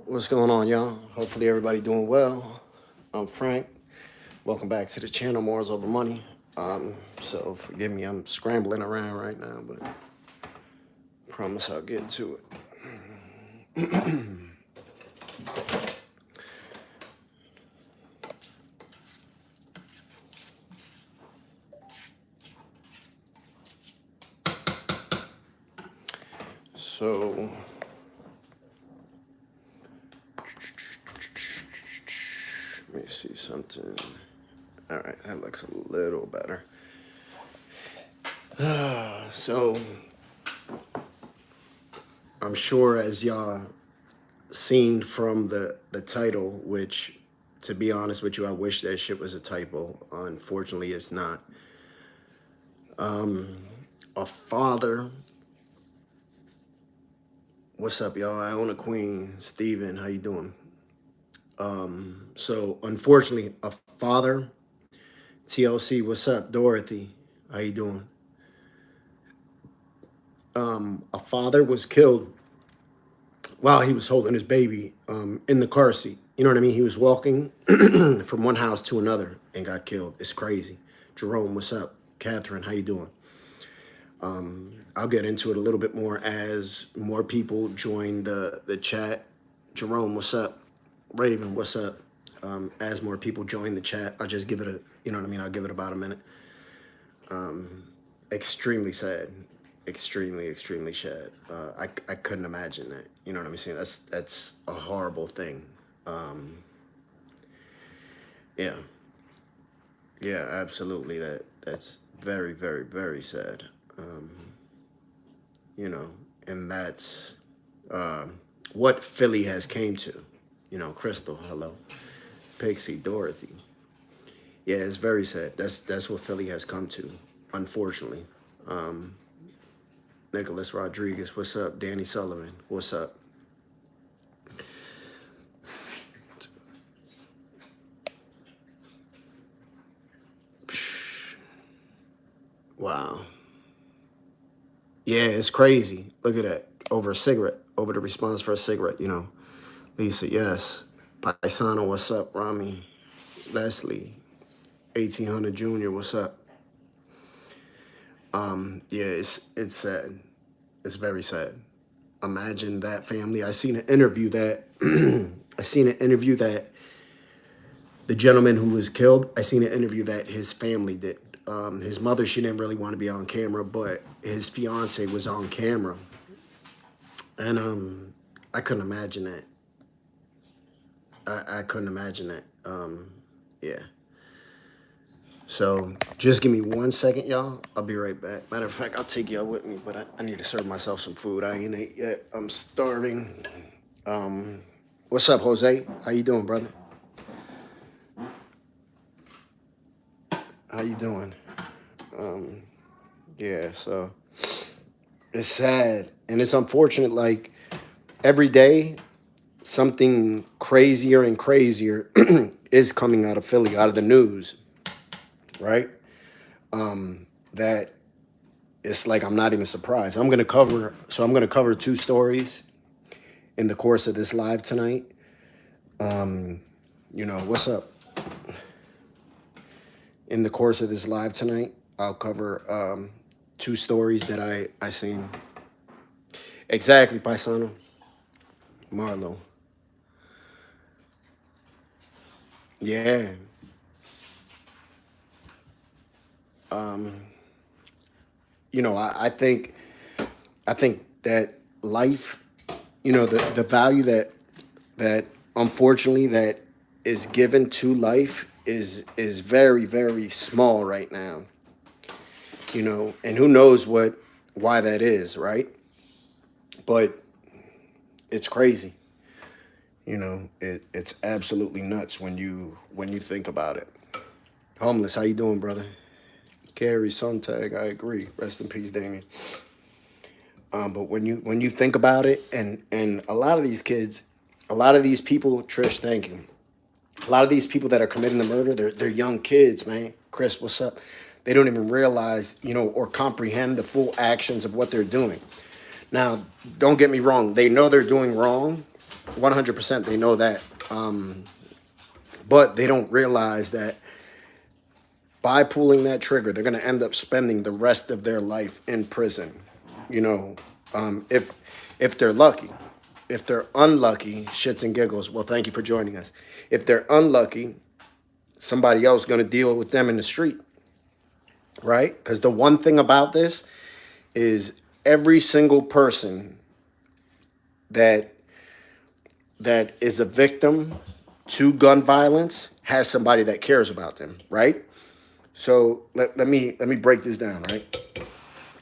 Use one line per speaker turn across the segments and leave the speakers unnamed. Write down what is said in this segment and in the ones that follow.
What's going on, y'all? Hopefully everybody doing well. I'm Frank. Welcome back to the channel, Morals Over Money. So forgive me, I'm scrambling around right now, but promise I'll get to it. So let me see something. All right, that looks a little better. So I'm sure as y'all seen from the title, which to be honest with you, I wish that shit was a typo. Unfortunately, it's not. A father. What's up, y'all? I own a queen. Steven, how you doing? So unfortunately, a father. TLC, what's up? Dorothy, how you doing? A father was killed while he was holding his baby in the car seat. You know what I mean? He was walking from one house to another and got killed. It's crazy. Jerome, what's up? Catherine, how you doing? I'll get into it a little bit more as more people join the chat. Jerome, what's up? Raven, what's up? As more people join the chat, I'll just give it a, you know what I mean? I'll give it about a minute. Extremely sad. Extremely sad. I couldn't imagine that. You know what I'm saying? That's a horrible thing. Yeah. Yeah, absolutely. That's very sad. You know, and that's what Philly has came to. You know, Crystal, hello. Pixie, Dorothy. Yeah, it's very sad. That's what Philly has come to, unfortunately. Nicholas Rodriguez, what's up? Danny Sullivan, what's up? Wow. Yeah, it's crazy. Look at that. Over a cigarette, over the response for a cigarette, you know. Lisa, yes. Paisano, what's up? Rami, Leslie, 1800 Junior, what's up? Yeah, it's sad. It's very sad. Imagine that family. I seen an interview that the gentleman who was killed, I seen an interview that his family did. His mother, she didn't really want to be on camera, but his fiance was on camera. And I couldn't imagine that. I couldn't imagine that. Yeah. So just give me 1 second, y'all. I'll be right back. Matter of fact, I'll take y'all with me, but I need to serve myself some food. I ain't ate yet. I'm starving. What's up, Jose? How you doing, brother? How you doing? Yeah, so it's sad and it's unfortunate. Like every day, something crazier and crazier is coming out of Philly, out of the news, right? That it's like I'm not even surprised. I'm gonna cover two stories in the course of this live tonight. You know, what's up? In the course of this live tonight, I'll cover two stories that I seen. Exactly, Paisano. Marlo. Yeah. You know, I think that life, you know, the value that unfortunately that is given to life is very small right now. You know, and who knows why that is, right? But it's crazy. You know, it's absolutely nuts when you think about it. Homeless, how you doing, brother? Carrie Sontag, I agree. Rest in peace, Damien. But when you think about it, and a lot of these kids, a lot of these people, Trish, thank you. A lot of these people that are committing the murder, they're young kids, man. Chris, what's up? They don't even realize, you know, or comprehend the full actions of what they're doing. Now, don't get me wrong. They know they're doing wrong, 100%. They know that. But they don't realize that by pulling that trigger, they're going to end up spending the rest of their life in prison. You know, if they're lucky. If they're unlucky, shits and giggles. Well, thank you for joining us. If they're unlucky, somebody else is going to deal with them in the street, right? Because the one thing about this is every single person that is a victim to gun violence has somebody that cares about them, right? So let me break this down, right?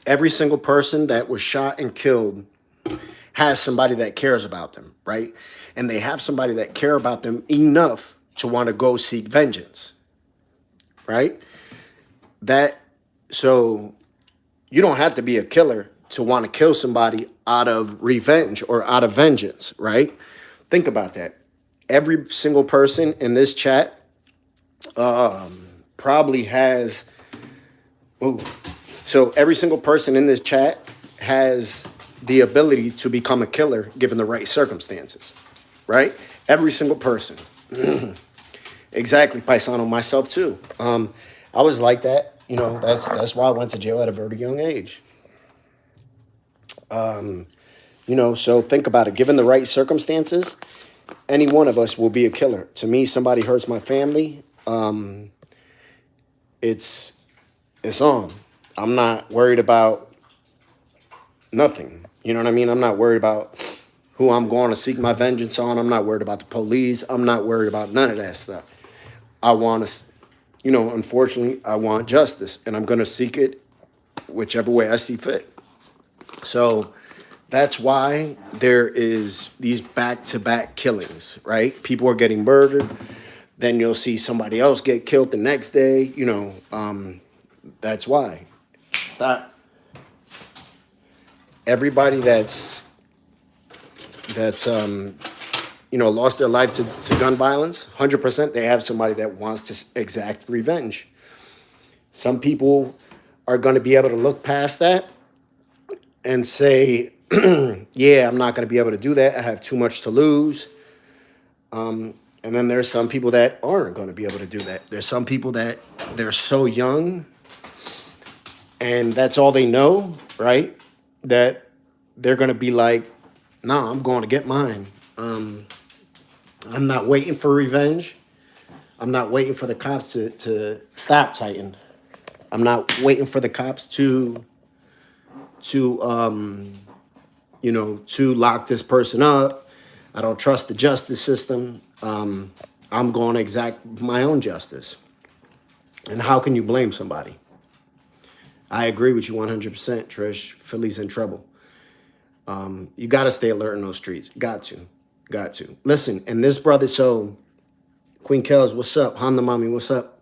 Every single person that was shot and killed has somebody that cares about them, right? And they have somebody that care about them enough to want to go seek vengeance, right? That so you don't have to be a killer to want to kill somebody out of revenge or out of vengeance, right? Think about that. Every single person in this chat probably has. Ooh, so every single person in this chat has the ability to become a killer given the right circumstances, right? Every single person. Exactly, Paisano, myself too. I was like that. You know, that's why I went to jail at a very young age. You know, so think about it. Given the right circumstances, any one of us will be a killer. To me, somebody hurts my family, it's on. I'm not worried about nothing. You know what I mean? I'm not worried about who I'm going to seek my vengeance on. I'm not worried about the police. I'm not worried about none of that stuff. I want to, you know, unfortunately, I want justice, and I'm going to seek it whichever way I see fit. So that's why there is these back-to-back killings, right? People are getting murdered. Then you'll see somebody else get killed the next day. You know, that's why. Stop. Everybody that's you know, lost their life to gun violence, 100% they have somebody that wants to exact revenge. Some people are going to be able to look past that and say, yeah, I'm not going to be able to do that. I have too much to lose. And then there's some people that aren't going to be able to do that. There's some people that they're so young and that's all they know, right? That they're going to be like, nah, I'm going to get mine. I'm not waiting for revenge. I'm not waiting for the cops to stop Titan. I'm not waiting for the cops to you know, to lock this person up. I don't trust the justice system. I'm going to exact my own justice. And how can you blame somebody? I agree with you 100%, Trish. Philly's in trouble. You got to stay alert in those streets. Got to. Listen, and this brother, so Queen Kells, what's up? Honda Mommy, what's up?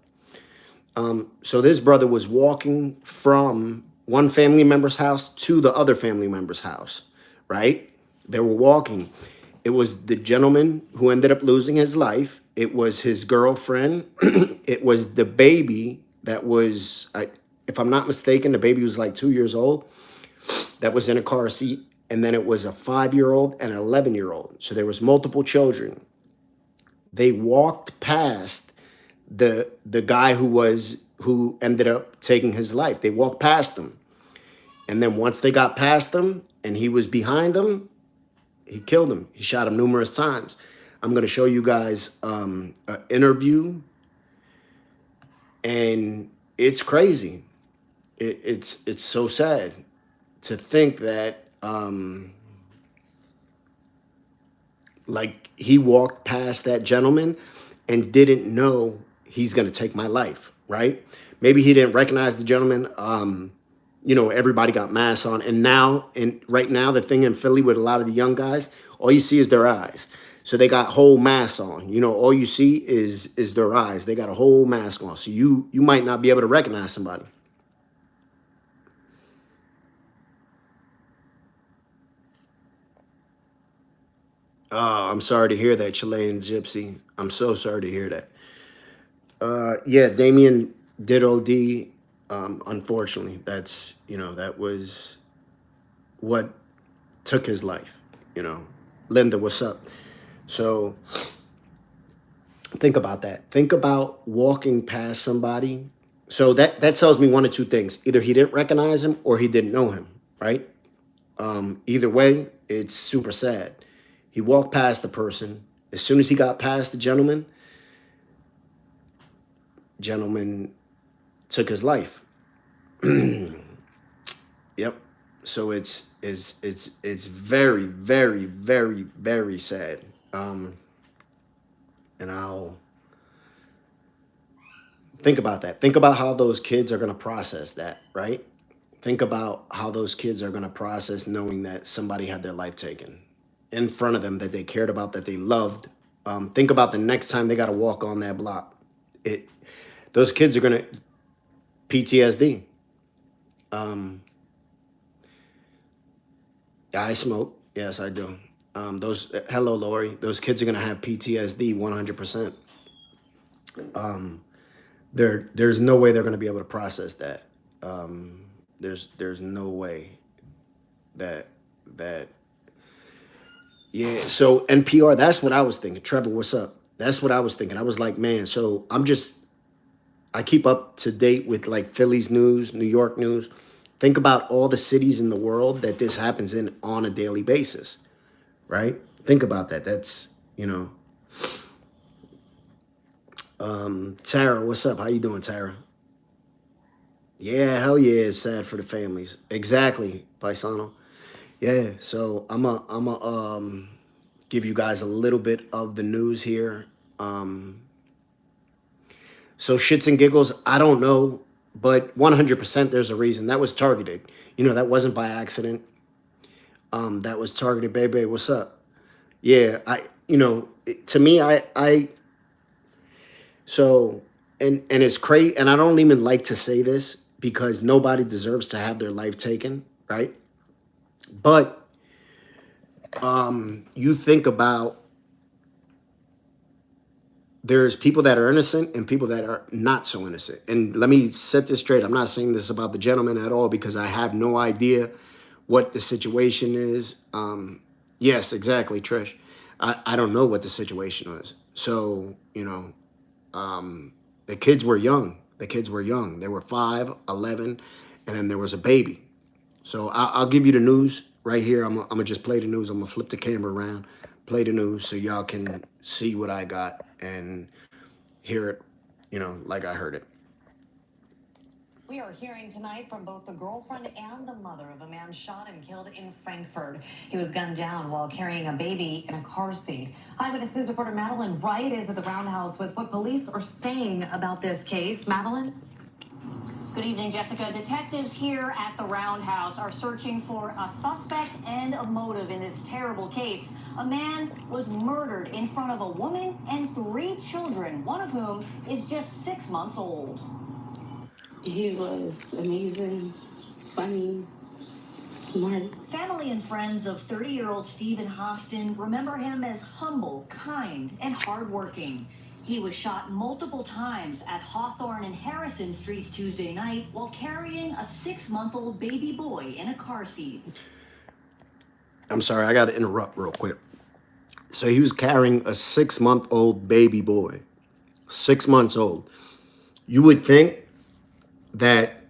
So this brother was walking from one family member's house to the other family member's house, right? They were walking. It was the gentleman who ended up losing his life. It was his girlfriend. It was the baby that was, if I'm not mistaken, the baby was like 2 years old that was in a car seat. And then it was a 5-year-old and an 11-year-old. So there was multiple children. They walked past the guy who ended up taking his life. They walked past him. And then once they got past him and he was behind them, he killed him. He shot him numerous times. I'm going to show you guys an interview. And it's crazy. It's so sad to think that like he walked past that gentleman and didn't know he's going to take my life, right? Maybe he didn't recognize the gentleman. You know, everybody got masks on. And now, right now, the thing in Philly with a lot of the young guys, all you see is their eyes. So they got whole masks on. You know, all you see is their eyes. They got a whole mask on. So you might not be able to recognize somebody. Oh, I'm sorry to hear that, Chilean Gypsy. I'm so sorry to hear that. Yeah, Damien did OD. Unfortunately, that's, you know, that was what took his life. You know, Linda, what's up? So think about that. Think about walking past somebody. So that tells me one of two things: either he didn't recognize him or he didn't know him, right? Either way, it's super sad. He walked past the person. As soon as he got past the gentleman took his life. Yep. So it's very, very, very, very sad. Um, and I'll think about that. Think about how those kids are gonna process that, right? Think about how those kids are gonna process knowing that somebody had their life taken in front of them that they cared about, that they loved. Think about the next time they got to walk on that block. It Those kids are gonna PTSD. Um, I smoke. Yes, I do. Those Hello, Lori. Those kids are gonna have PTSD 100%. Um, there's no way they're gonna be able to process that. There's no way that that yeah. So NPR. That's what I was thinking. Trevor, what's up? That's what I was thinking. I was like, man. So I keep up to date with like Philly's news, New York news. Think about all the cities in the world that this happens in on a daily basis, right? Think about that. That's, Tara, what's up? How you doing, Tara? Yeah, hell yeah, it's sad for the families. Exactly, Paisano. Yeah, so I'm a give you guys a little bit of the news here. Um, so shits and giggles, I don't know, but 100% there's a reason. That was targeted. That wasn't by accident. That was targeted. Baby, what's up? Yeah, to me, so, and it's crazy, and I don't even like to say this because nobody deserves to have their life taken, right? But you think about there's people that are innocent and people that are not so innocent. And let me set this straight. I'm not saying this about the gentleman at all because I have no idea what the situation is. Yes, exactly, Trish. I don't know what the situation is. So, the kids were young. The kids were young. They were 5, 11, and then there was a baby. So I'll give you the news right here. I'm gonna just play the news. I'm gonna flip the camera around, play the news so y'all can see what I got and hear it, like I heard it.
We are hearing tonight from both the girlfriend and the mother of a man shot and killed in Frankfurt. He was gunned down while carrying a baby in a car seat. Eyewitness News reporter Madeline Wright is at the Roundhouse with what police are saying about this case. Madeline?
Good evening, Jessica. Detectives here at the Roundhouse are searching for a suspect and a motive in this terrible case. A man was murdered in front of a woman and 3 children, one of whom is just 6 months old.
He was amazing, funny, smart.
Family and friends of 30-year-old Stephen Hostin remember him as humble, kind, and hardworking. He was shot multiple times at Hawthorne and Harrison Streets Tuesday night while carrying a 6-month-old baby boy in a car seat.
I'm sorry, I got to interrupt real quick. So he was carrying a 6-month-old baby boy, 6 months old. You would think that,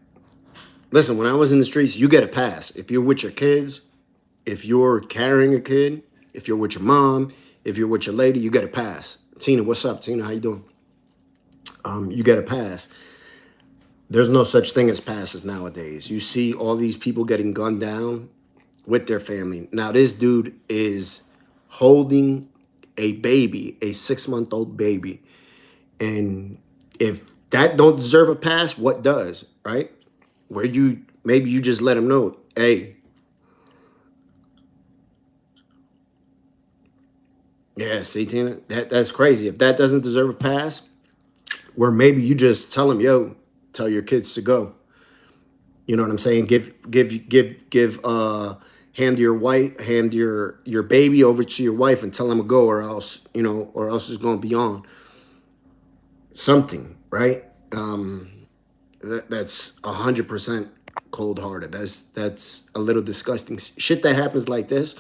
listen, when I was in the streets, you get a pass. If you're with your kids, if you're carrying a kid, if you're with your mom, if you're with your lady, you get a pass. Tina, what's up? Tina, how you doing? You get a pass. There's no such thing as passes nowadays. You see all these people getting gunned down with their family. Now, this dude is holding a baby, a 6-month-old baby. And if that don't deserve a pass, what does, right? Maybe you just let him know, hey, yeah, see, Tina, that's crazy. If that doesn't deserve a pass, where maybe you just tell him, yo, tell your kids to go. You know what I'm saying? Hand your baby over to your wife and tell him to go, or else, or else it's going to be on something, right? That's 100% cold hearted. That's a little disgusting shit that happens like this.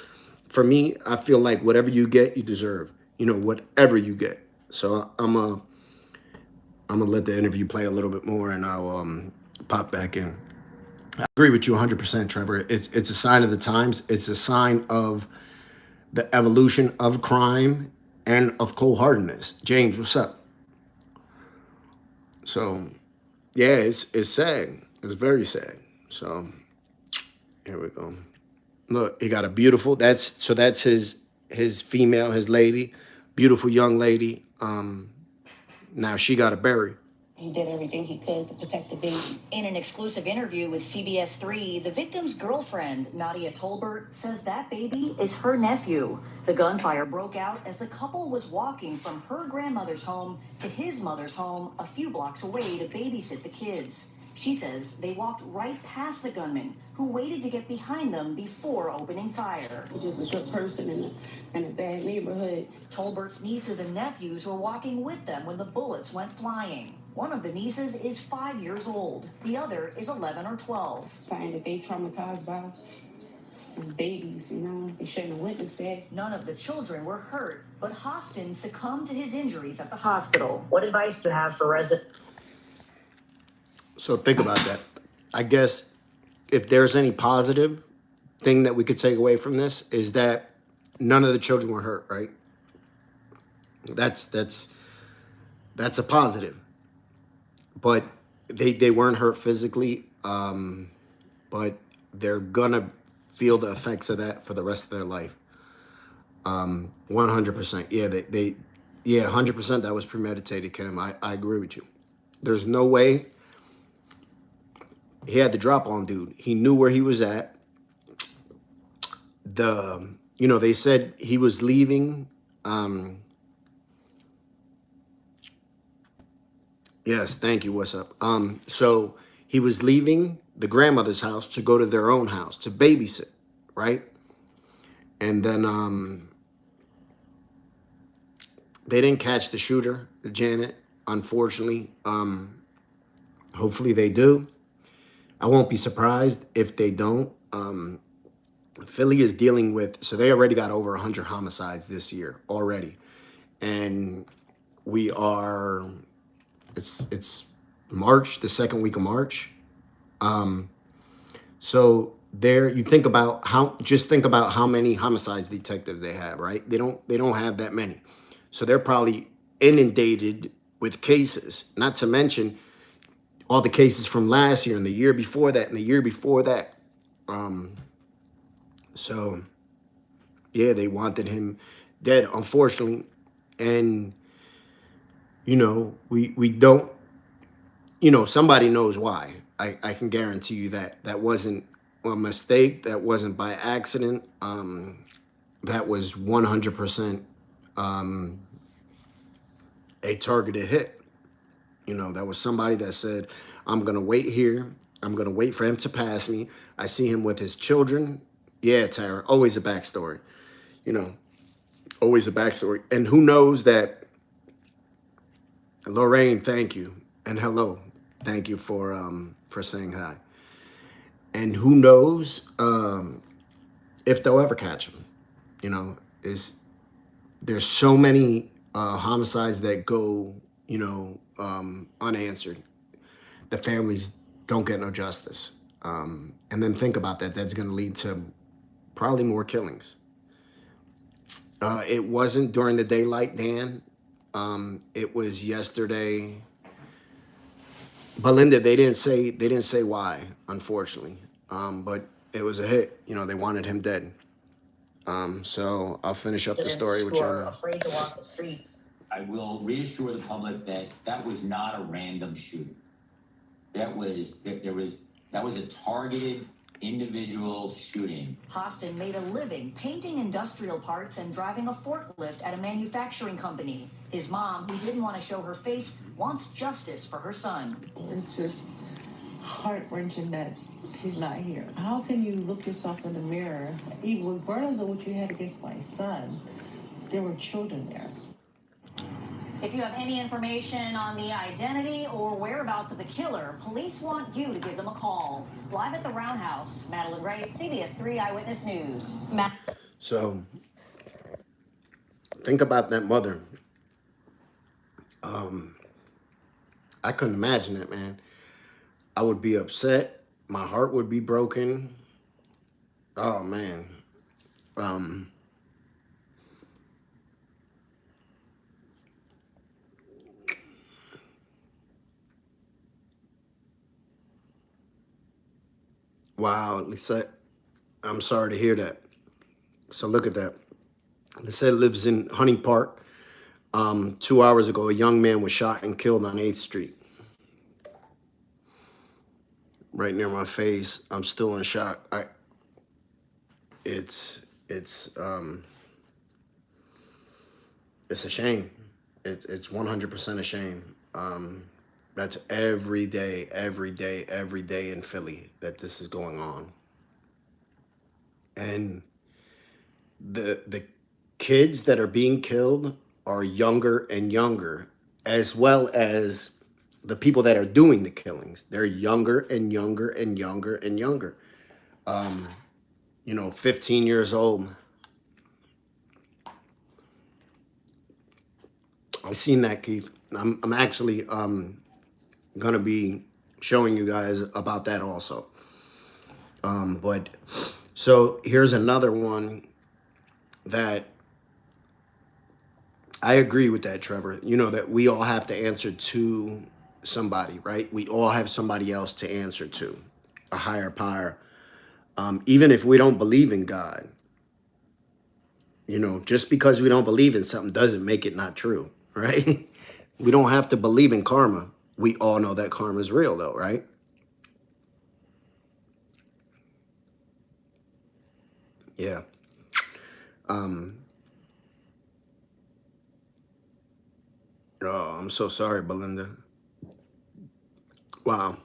For me, I feel like whatever you get, you deserve. whatever you get. So I'm gonna let the interview play a little bit more, and I'll pop back in. I agree with you 100%, Trevor. It's a sign of the times. It's a sign of the evolution of crime and of cold-heartedness. James, what's up? So yeah, it's sad. It's very sad. So here we go. Look, he got a beautiful. That's his female, his lady, beautiful young lady. Now she got to bury.
He did everything he could to protect the baby.
In an exclusive interview with CBS 3, the victim's girlfriend, Nadia Tolbert, says that baby is her nephew. The gunfire broke out as the couple was walking from her grandmother's home to his mother's home a few blocks away to babysit the kids. She says they walked right past the gunman, who waited to get behind them before opening fire.
He's just a good person in a bad neighborhood.
Tolbert's nieces and nephews were walking with them when the bullets went flying. One of the nieces is 5 years old. The other is 11 or 12.
Something that they traumatized by. Just babies, They shouldn't have witnessed that.
None of the children were hurt, but Hostin succumbed to his injuries at the hospital. What advice do you have for residents?
So think about that. I guess if there's any positive thing that we could take away from this is that none of the children were hurt, right? That's a positive. But they weren't hurt physically, but they're gonna feel the effects of that for the rest of their life. 100%. Yeah, 100% that was premeditated, Kim. I agree with you. There's no way. He had the drop on dude. He knew where he was at. They said he was leaving. Yes, thank you. What's up? So he was leaving the grandmother's house to go to their own house to babysit, right? And then they didn't catch the shooter, Janet, unfortunately. Hopefully they do. I won't be surprised if they don't. Philly is dealing with, so they already got over 100 homicides this year already. And it's March, the second week of March. So there, you think about how many homicides detectives they have, right? They don't have that many. So they're probably inundated with cases, not to mention all the cases from last year and the year before that and the year before that. So yeah, they wanted him dead, unfortunately. And we don't, somebody knows why. I can guarantee you that wasn't a mistake. That wasn't by accident. That was 100% a targeted hit. That was somebody that said, I'm going to wait here. I'm going to wait for him to pass me. I see him with his children. Yeah, Tara, always a backstory. Always a backstory. And who knows that, Lorraine, thank you. And hello. Thank you for saying hi. And who knows if they'll ever catch him. There's so many homicides that go, unanswered. The families don't get no justice. And then think about that. That's going to lead to probably more killings. It wasn't during the daylight, Dan. It was yesterday. But Linda, they didn't say why, unfortunately. But it was a hit. They wanted him dead. So I'll finish up the story with you.
Afraid to walk the streets.
I will reassure the public that was not a random shooting. That was a targeted individual shooting.
Hostin made a living painting industrial parts and driving a forklift at a manufacturing company. His mom, who didn't want to show her face, wants justice for her son.
It's just heart-wrenching that he's not here. How can you look yourself in the mirror, even regardless of what you had against my son, there were children there.
If you have any information on the identity or whereabouts of the killer, police want you to give them a call. Live at the Roundhouse, Madeline Wright, CBS 3 Eyewitness News.
So Think about that mother. I couldn't imagine that, man. I would be upset. My heart would be broken. Oh man. Um, wow, Lisette, I'm sorry to hear that. So look at that. Lisette lives in Hunting Park. 2 hours ago, a young man was shot and killed on 8th Street, right near my face. I'm still in shock. It's it's a shame. It's 100% a shame. That's every day, every day in Philly that this is going on. And the kids that are being killed are younger and younger, as well as the people that are doing the killings. They're younger and younger and younger and younger. 15 years old. I've seen that, Keith. I'm actually gonna be showing you guys about that also. But so here's another one that I agree with that, Trevor. That we all have to answer to somebody, right? We all have somebody else to answer to, a higher power. Even if we don't believe in God, just because we don't believe in something doesn't make it not true, right? We don't have to believe in karma. We all know that karma is real, though, right? Yeah. Oh, I'm so sorry, Belinda. Wow.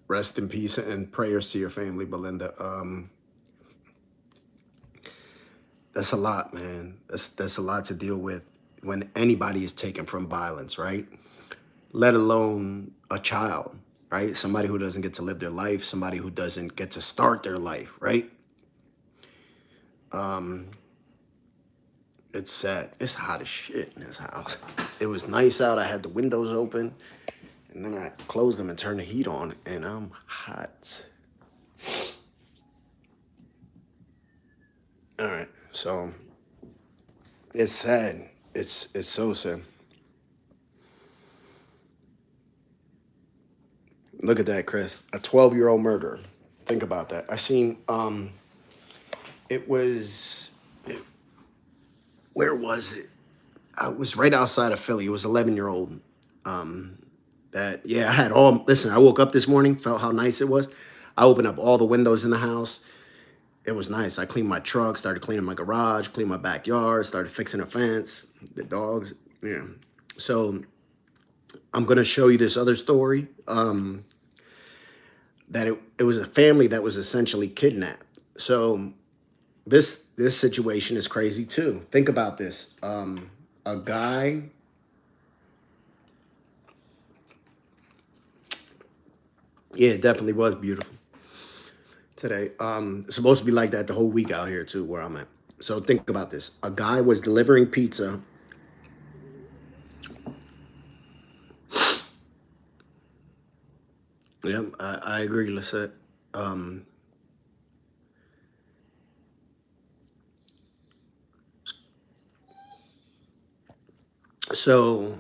Rest in peace and prayers to your family, Belinda. That's a lot, man. That's a lot to deal with when anybody is taken from violence, right? Let alone a child, right? Somebody who doesn't get to live their life, somebody who doesn't get to start their life, right? It's sad. It's hot as shit in this house. It was nice out. I had the windows open, and then I closed them and turned the heat on, and I'm hot. All right, so it's sad. It's so sad. Look at that, Chris. A 12-year-old murderer. Think about that. I seen. It was. Where was it? I was right outside of Philly. It was 11-year-old. I had all. Listen, I woke up this morning, felt how nice it was. I opened up all the windows in the house. It was nice. I cleaned my truck, started cleaning my garage, cleaned my backyard, started fixing a fence, the dogs. Yeah. So I'm going to show you this other story. That it was a family that was essentially kidnapped. So this situation is crazy too. Think about this. A guy. Yeah, it definitely was beautiful today. It's supposed to be like that the whole week out here too, where I'm at. So think about this. A guy was delivering pizza. Yeah, I agree, Lisette. So,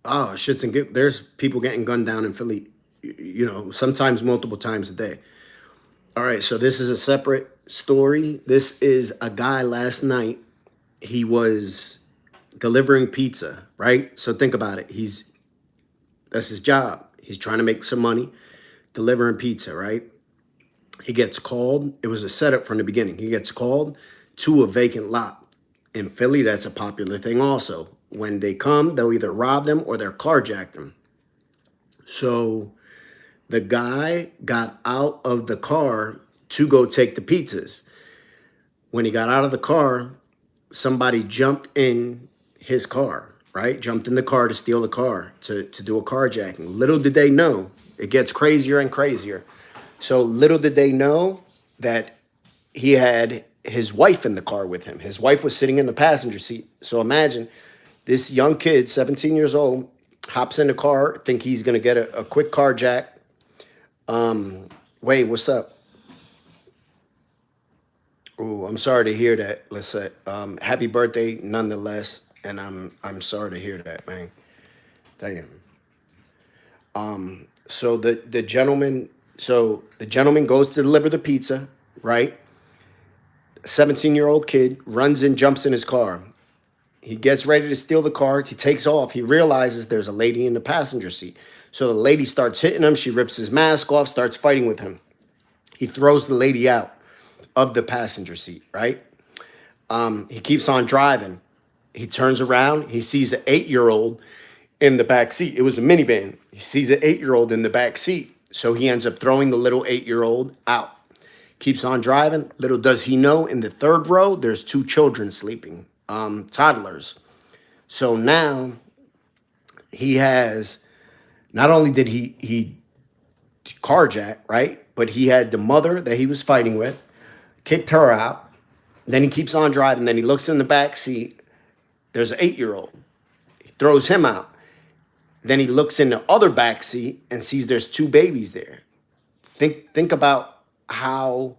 shits and get. There's people getting gunned down in Philly, sometimes multiple times a day. All right, so this is a separate story. This is a guy last night. He was delivering pizza, right? So think about it. That's his job. He's trying to make some money delivering pizza, right? He gets called. It was a setup from the beginning. He gets called to a vacant lot. In Philly, that's a popular thing also. When they come, they'll either rob them or they'll carjack them. So the guy got out of the car to go take the pizzas. When he got out of the car, somebody jumped in his car, right? Jumped in the car to steal the car, to do a carjacking. Little did they know, it gets crazier and crazier. So little did they know that he had his wife in the car with him. His wife was sitting in the passenger seat. So imagine this young kid, 17 years old, hops in the car, think he's going to get a quick carjack. Wait, what's up? Oh, I'm sorry to hear that. Let's say, happy birthday, nonetheless. And I'm sorry to hear that, man. Damn. So the gentleman goes to deliver the pizza, right? 17-year-old kid runs and jumps in his car. He gets ready to steal the car. He takes off. He realizes there's a lady in the passenger seat. So the lady starts hitting him. She rips his mask off, starts fighting with him. He throws the lady out of the passenger seat, right? He keeps on driving. He turns around. He sees an 8-year-old in the back seat. It was a minivan. He sees an 8-year-old in the back seat. So he ends up throwing the little 8-year-old out. Keeps on driving. Little does he know, in the third row, there's 2 children sleeping, toddlers. So now he has, not only did he carjack, right? But he had the mother that he was fighting with, kicked her out. Then he keeps on driving. Then he looks in the back seat. There's an 8-year-old. He throws him out. Then he looks in the other back seat and sees there's 2 babies there. Think about how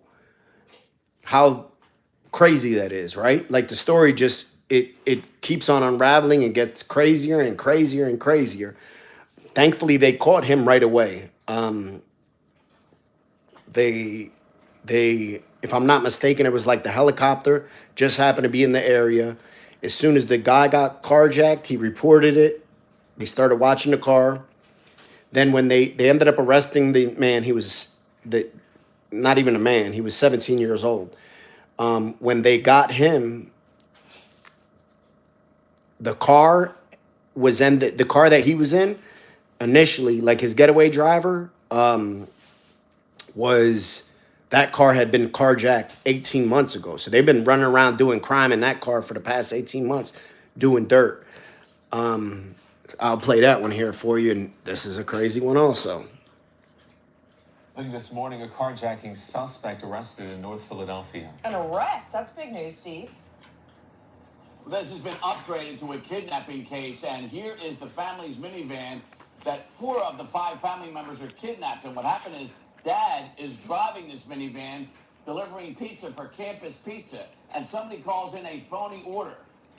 crazy that is, right? Like the story just it keeps on unraveling and gets crazier and crazier and crazier. Thankfully, they caught him right away. They if I'm not mistaken, it was like the helicopter just happened to be in the area. As soon as the guy got carjacked, he reported it. They started watching the car. Then when they ended up arresting the man, he was not even a man. He was 17 years old. When they got him, the car was in the car that he was in initially, like his getaway driver, was that car had been carjacked 18 months ago. So they've been running around doing crime in that car for the past 18 months, doing dirt. I'll play that one here for you, and this is a crazy one also.
Looking this morning, a carjacking suspect arrested in North Philadelphia.
An arrest? That's big news, Steve.
This has been upgraded to a kidnapping case, and here is the family's minivan that 4 of the 5 family members are kidnapped. And what happened is Dad is driving this minivan, delivering pizza for Campus Pizza, and somebody calls in a phony order.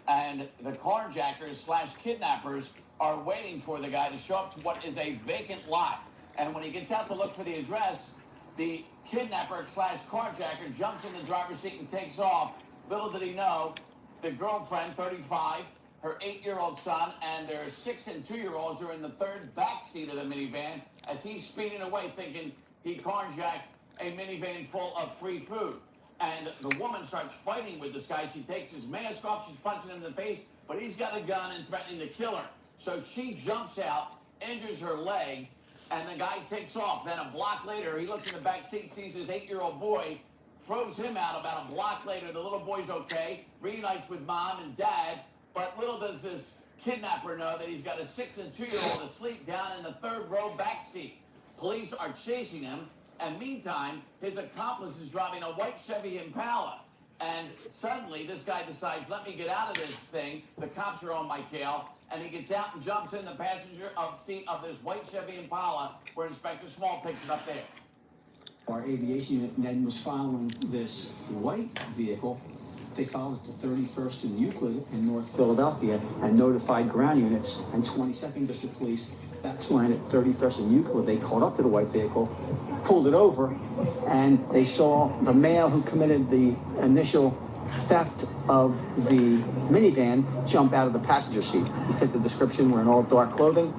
And the carjackers/kidnappers are waiting for the guy to show up to what is a vacant lot. And when he gets out to look for the address, the kidnapper/carjacker jumps in the driver's seat and takes off. Little did he know, the girlfriend, 35, her 8-year-old son, and their 6 and 2-year-olds are in the third back seat of the minivan as he's speeding away thinking he carjacked a minivan full of free food. And the woman starts fighting with this guy. She takes his mask off. She's punching him in the face, but he's got a gun and threatening to kill her. So she jumps out, injures her leg, and the guy takes off. Then a block later, he looks in the back seat, sees his 8-year-old boy, throws him out. About a block later, the little boy's okay, reunites with mom and dad, but little does this kidnapper know that he's got a 6 and 2-year-old asleep down in the third row back seat. Police are chasing him, and meantime, his accomplice is driving a white Chevy Impala. And suddenly, this guy decides, let me get out of this thing. The cops are on my tail. And he gets out and jumps in the passenger seat of this white Chevy Impala, where Inspector Small picks it up there.
Our aviation unit then was following this white vehicle. They followed it to 31st and Euclid in North Philadelphia and notified ground units and 22nd District Police. That's when at 31st and Euclid, they caught up to the white vehicle, pulled it over, and they saw the male who committed the initial theft of the minivan jump out of the passenger seat. He fit the description, wearing all dark clothing.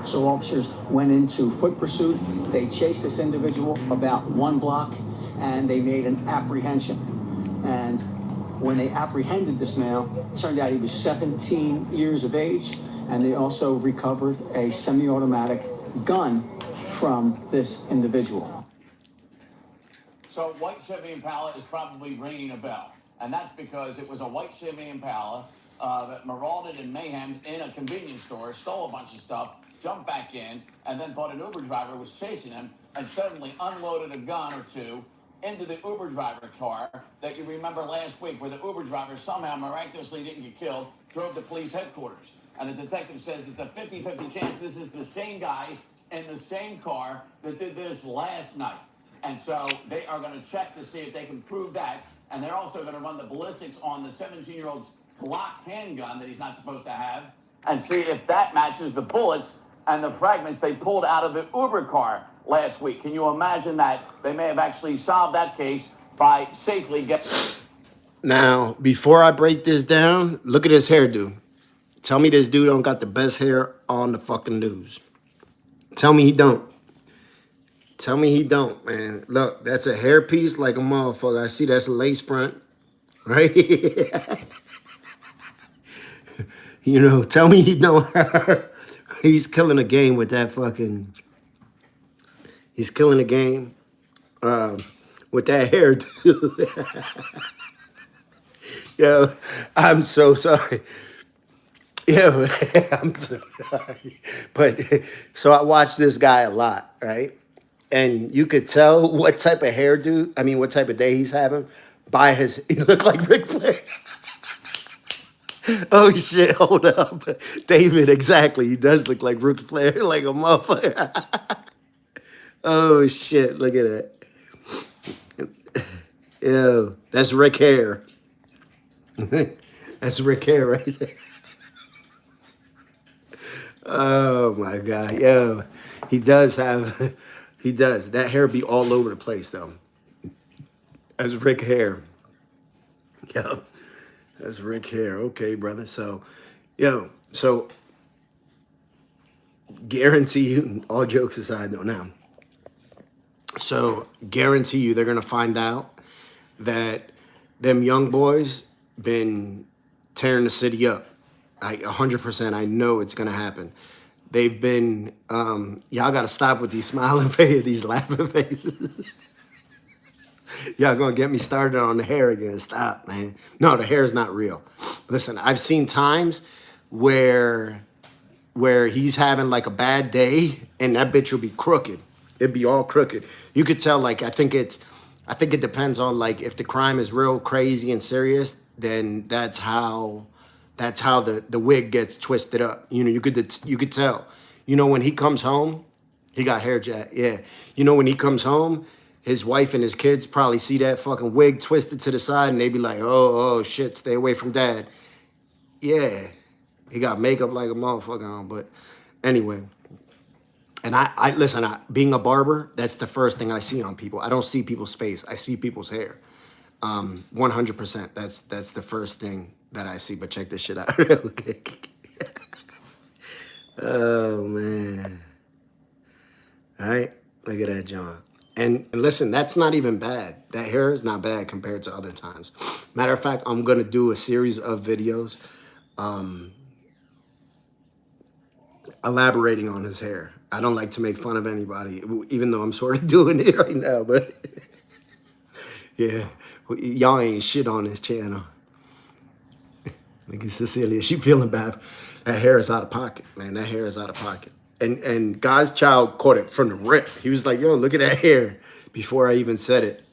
So officers went into foot pursuit. They chased this individual about 1 block, and they made an apprehension. And when they apprehended this male, it turned out he was 17 years of age, and they also recovered a semi-automatic gun from this individual.
So white Chevy Impala is probably ringing a bell. And that's because it was a white Chevy Impala that marauded and mayhem in a convenience store, stole a bunch of stuff, jumped back in, and then thought an Uber driver was chasing him, and suddenly unloaded a gun or 2 into the Uber driver car that you remember last week, where the Uber driver somehow miraculously didn't get killed, drove to police headquarters. And the detective says it's a 50-50 chance this is the same guys in the same car that did this last night. And so they are going to check to see if they can prove that. And they're also going to run the ballistics on the 17-year-old's Glock handgun that he's not supposed to have, and see if that matches the bullets and the fragments they pulled out of the Uber car last week. Can you imagine that? They may have actually solved that case by safely getting...
Now, before I break this down, look at his hairdo. Tell me this dude don't got the best hair on the fucking news. Tell me he don't. Tell me he don't, man. Look, that's a hairpiece like a motherfucker. I see that's a lace front, right? You know, tell me he don't. He's killing the game with that fucking... He's killing the game with that hairdo. Yo, I'm so sorry. Yo, I'm so sorry. But, so I watch this guy a lot, right? And you could tell what type of hairdo, I mean, what type of day he's having by his, he looked like Ric Flair. Oh shit, hold up. David, exactly. He does look like Ric Flair, like a motherfucker. Oh shit, look at that. Yo, that's Rick Hair. That's Rick Hair right there. Oh my God, yo. He does have, he does. That hair be all over the place though. That's Rick Hair. Yo, that's Rick Hair. Okay, brother. So, yo, so guarantee you, all jokes aside though now. So guarantee you they're gonna find out that them young boys been tearing the city up. 100%. I know it's gonna happen. They've been, y'all gotta stop with these smiling faces, these laughing faces. Y'all gonna get me started on the hair again. Stop, man. No, the hair is not real. Listen, I've seen times where he's having like a bad day and that bitch will be crooked. It'd be all crooked. You could tell, like, I think it depends on, like, if the crime is real crazy and serious, then that's how the wig gets twisted up. You know, you could tell. You know, when he comes home, he got hair jack. Yeah. You know, when he comes home, his wife and his kids probably see that fucking wig twisted to the side and they be like, oh shit, stay away from dad. Yeah. He got makeup like a motherfucker on. But anyway. And I listen, being a barber, that's the first thing I see on people. I don't see people's face. I see people's hair. 100%. That's the first thing that I see. But check this shit out real quick. Oh, man. All right. Look at that, John. And listen, that's not even bad. That hair is not bad compared to other times. Matter of fact, I'm going to do a series of videos elaborating on his hair. I don't like to make fun of anybody, even though I'm sort of doing it right now. But yeah, y'all ain't shit on this channel. Look at Cecilia. She feeling bad. That hair is out of pocket, man. That hair is out of pocket. And God's child caught it from the rip. He was like, yo, look at that hair before I even said it.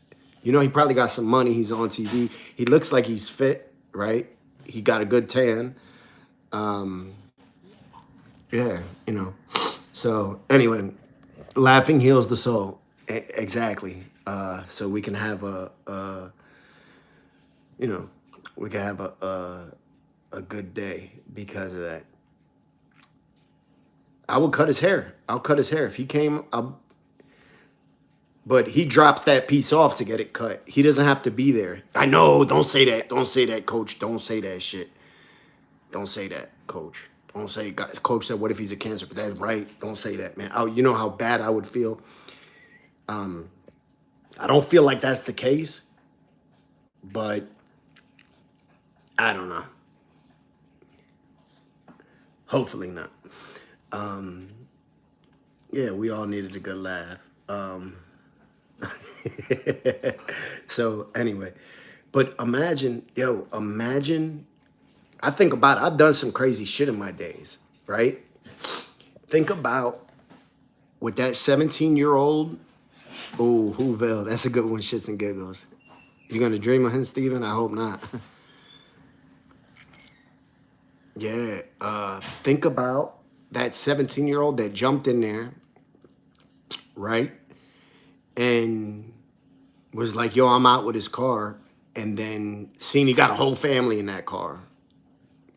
You know, he probably got some money. He's on TV. He looks like he's fit, right? He got a good tan. Yeah, you know. So anyway, laughing heals the soul. Exactly. So we can have you know, we can have a good day because of that. I will cut his hair. I'll cut his hair. If he came, but he drops that piece off to get it cut. He doesn't have to be there. I know. Don't say that. Don't say that, coach. Don't say that shit. Don't say that, coach. Don't say, coach said, what if he's a cancer? But that's right. Don't say that, man. You know how bad I would feel. I don't feel like that's the case, but I don't know. Hopefully not. Yeah, we all needed a good laugh. So anyway, but imagine, I think about it. I've done some crazy shit in my days, right? Think about what that 17-year-old Oh, Whoville. That's a good one, shits and giggles. You gonna dream of him, Steven? I hope not. Yeah. Think about that 17-year-old that jumped in there, right? And was like, yo, I'm out with his car. And then seen he got a whole family in that car.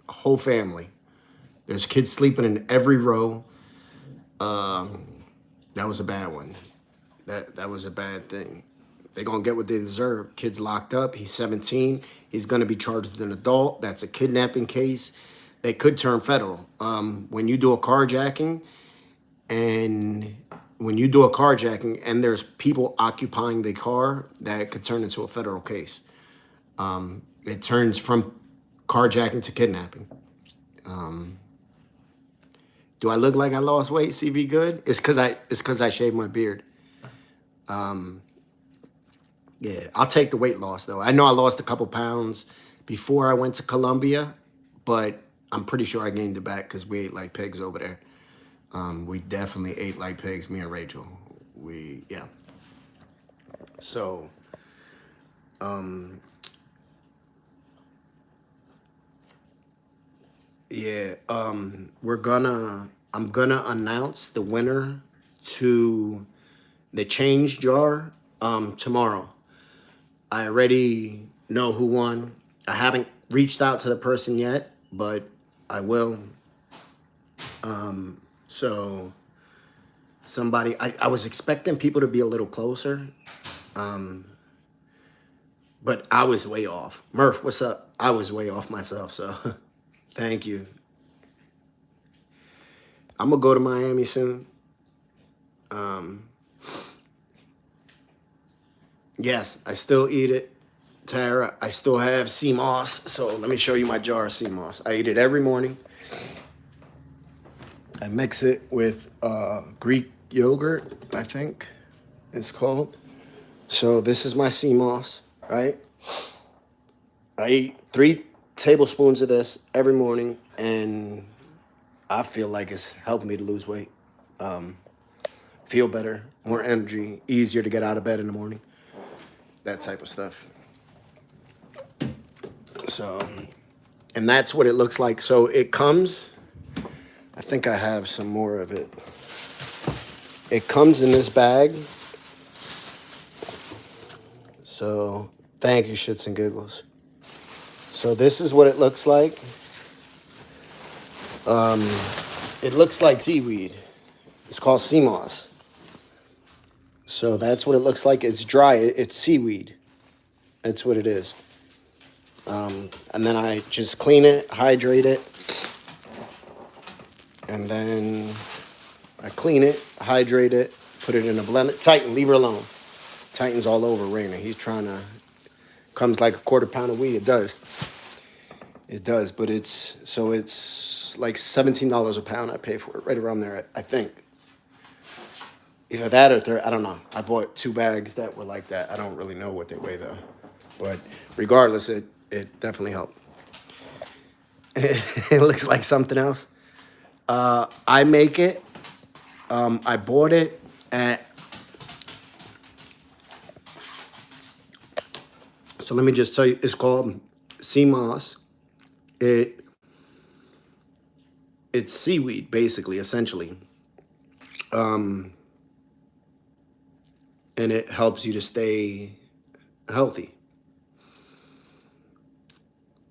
A whole family. There's kids sleeping in every row. That was a bad one. That was a bad thing. They're gonna get what they deserve. Kid's locked up. He's 17. He's gonna be charged as an adult. That's a kidnapping case. They could turn federal. When you do a carjacking, and there's people occupying the car, that could turn into a federal case. It turns from carjacking to kidnapping. Do I look like I lost weight? CV good? It's because I shaved my beard. Yeah, I'll take the weight loss though. I know I lost a couple pounds before I went to Colombia, but I'm pretty sure I gained it back because we ate like pigs over there. We definitely ate like pigs, me and Rachel. Yeah. So, yeah, I'm gonna announce the winner to the change jar tomorrow. I already know who won. I haven't reached out to the person yet, but I will. So somebody, I was expecting people to be a little closer, but I was way off. Murph, what's up? I was way off myself, so thank you. I'm gonna go to Miami soon. Yes, I still eat it. Tara, I still have sea moss. So let me show you my jar of sea moss. I eat it every morning. I mix it with Greek yogurt, I think it's called. So this is my sea moss, right? I eat 3 tablespoons of this every morning, and I feel like it's helping me to lose weight. Feel better, more energy, easier to get out of bed in the morning. That type of stuff. So, and that's what it looks like. So it comes, I think I have some more of it. It comes in this bag. So thank you, shits and giggles. So this is what it looks like. It looks like seaweed. It's called sea moss. So that's what it looks like. It's dry. It's seaweed. That's what it is. And then I just clean it, hydrate it, and then I clean it, hydrate it, put it in a blender. Titan, leave her alone. Titan's all over Raina. He's trying to, comes like a quarter pound of weed. It does. It does, but it's like $17 a pound I pay for it, right around there, I think. Either that or 30, I don't know. I bought 2 bags that were like that. I don't really know what they weigh though. But regardless, it definitely helped. It looks like something else. I make it. I bought it at. So let me just tell you, it's called sea moss. It's seaweed, basically, essentially. And it helps you to stay healthy.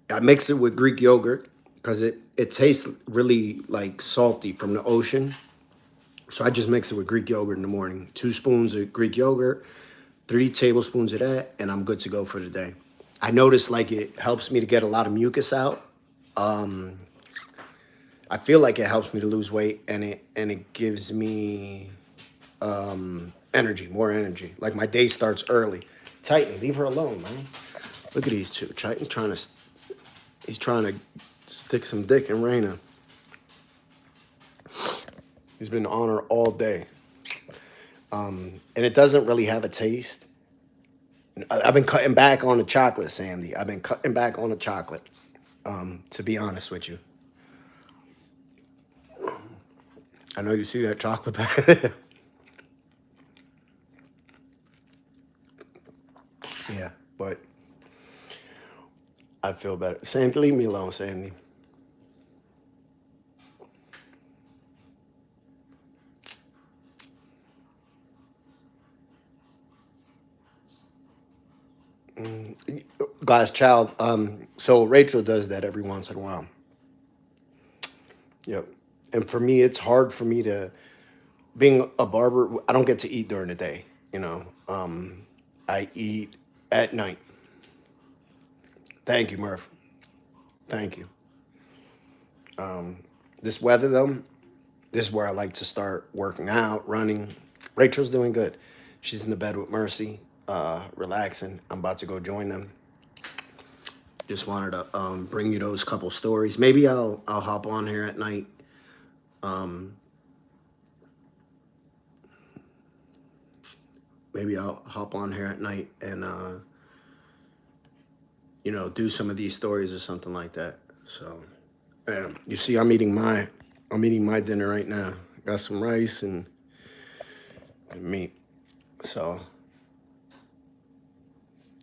I mix it with Greek yogurt because it tastes really like salty from the ocean. So I just mix it with Greek yogurt in the morning. 2 spoons of Greek yogurt, 3 tablespoons of that, and I'm good to go for the day. I notice like it helps me to get a lot of mucus out. I feel like it helps me to lose weight, and it gives me energy, more energy. Like my day starts early. Titan, leave her alone, man. Look at these two. Titan's he's trying to stick some dick in Raina. He's been on her all day. And it doesn't really have a taste. I've been cutting back on the chocolate, Sandy. I've been cutting back on the chocolate, to be honest with you. I know you see that chocolate bag. I feel better. Sandy, leave me alone, Sandy. God's child. So Rachel does that every once in a while. Yep. And for me, it's hard for me to, being a barber, I don't get to eat during the day, you know. I eat at night. Thank you, Murph. Thank you. This weather, though, this is where I like to start working out, running. Rachel's doing good. She's in the bed with Mercy, relaxing. I'm about to go join them. Just wanted to bring you those couple stories. Maybe I'll hop on here at night. Maybe I'll hop on here at night and you know, do some of these stories or something like that. So, yeah, you see, I'm eating my dinner right now. Got some rice and meat. So,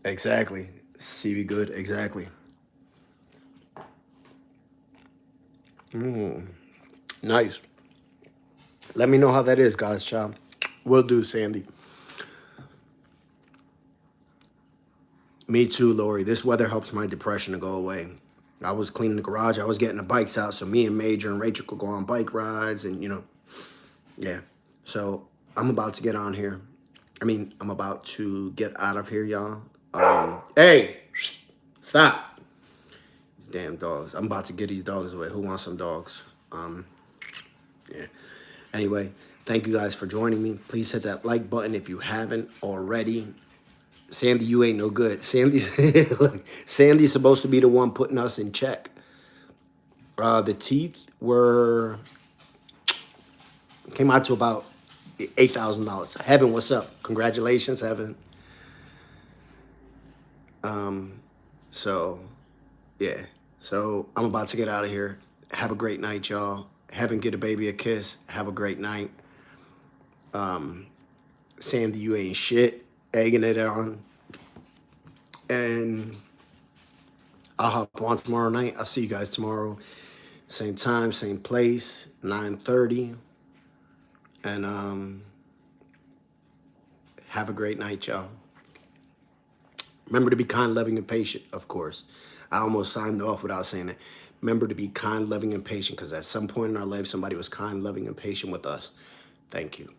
exactly, CV good, exactly. Nice. Let me know how that is, guys, child. Will do, Sandy. Me too, Lori. This weather helps my depression to go away. I was cleaning the garage. I was getting the bikes out so me and Major and Rachel could go on bike rides and, you know, yeah. So I'm about to get on here. I'm about to get out of here, y'all. Hey, stop. These damn dogs. I'm about to get these dogs away. Who wants some dogs? Yeah. Anyway, thank you guys for joining me. Please hit that like button if you haven't already. Sandy, you ain't no good. Look, Sandy's supposed to be the one putting us in check. The teeth came out to about $8,000. Heaven, what's up? Congratulations, Heaven. So, yeah. So I'm about to get out of here. Have a great night, y'all. Heaven, get a baby a kiss. Have a great night. Sandy, you ain't shit. Egging it on. And I'll hop on tomorrow night. I'll see you guys tomorrow. Same time, same place, 9:30. And have a great night, y'all. Remember to be kind, loving, and patient, of course. I almost signed off without saying it. Remember to be kind, loving, and patient, because at some point in our life, somebody was kind, loving, and patient with us. Thank you.